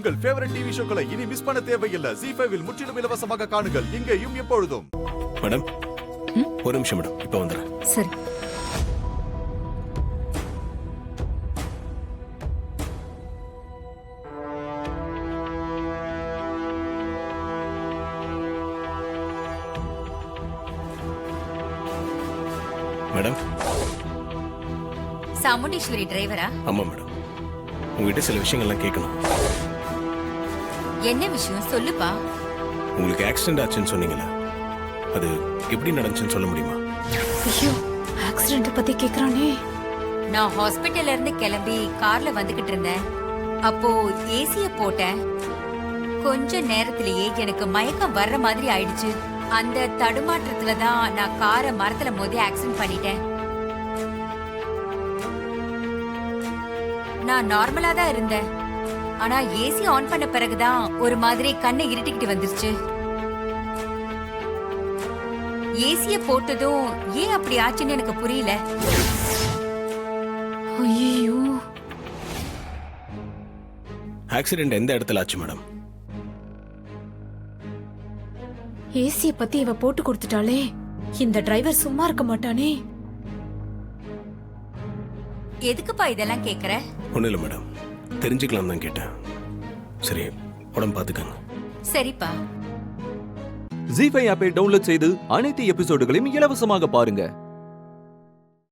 உங்கள் favourite TV ஷோக்களை இனி miss பண்ண தேவையில்லை. ZEE5 இல் முற்றிலும் இலவசமாக காணுங்கள், இங்கேயும் எப்பொழுதும். மேடம் ஒரு நிமிஷம் மேடம், இப்போ வந்துடுறேன். சரி. மேடம். சாமுண்டீஸ்வரி டிரைவரா? ஆமா மேடம், உங்ககிட்ட சில விஷயங்கள்லாம் கேட்கணும். என்ன விஷயம் சொல்லுப்பா. உங்களுக்கு ஆக்சிடென்ட் ஆச்சுன்னு சொன்னீங்களா, அது எப்படி நடந்துச்சுன்னு சொல்ல முடியுமா? ஐயோ, ஆக்சிடென்ட் பத்தி கேக்குறானே. நான் ஹாஸ்பிட்டல்ல இருந்து கிளம்பி கார்ல வந்துகிட்டு இருந்தேன். அப்போ ஏசிய போட்டேன். கொஞ்ச நேரத்திலேயே எனக்கு மயக்கம் வர்ற மாதிரி ஆயிடுச்சு. அந்த தடுமாற்றத்துல தான் நான் காரை மரத்துல மோதி ஆக்சிடென்ட் பண்ணிட்டேன். நான் நார்மலா தான் இருந்தேன். ஆனா ஏசி ஆன் பண்ண பிறகுதான் ஒரு மாதிரி கண்ணை இருட்டிக்கிட்டு வந்துருச்சு. ஏசிய போட்டதும் ஏன் அப்படி ஆச்சுன்னு எனக்கு புரியல. ஐயோ, ஆக்சிடென்ட் எந்த இடத்துல ஆச்சு மேடம்? ஏசிய பத்தி இவ போட்டு கொடுத்துட்டாளே, இந்த டிரைவர் சும்மா இருக்க மாட்டானே. எதுக்குப்பா இதெல்லாம் கேக்குற? ஒன்றும் இல்லை மேடம், தெரிஞ்சுக்கலாம் தான் கேட்டேன். சரி, உடம்பு பார்த்துக்கங்க. சரிப்பா. ZEE5 ஆப்பை டவுன்லோட் செய்து அனைத்து எபிசோடுகளையும் இலவசமாக பாருங்க.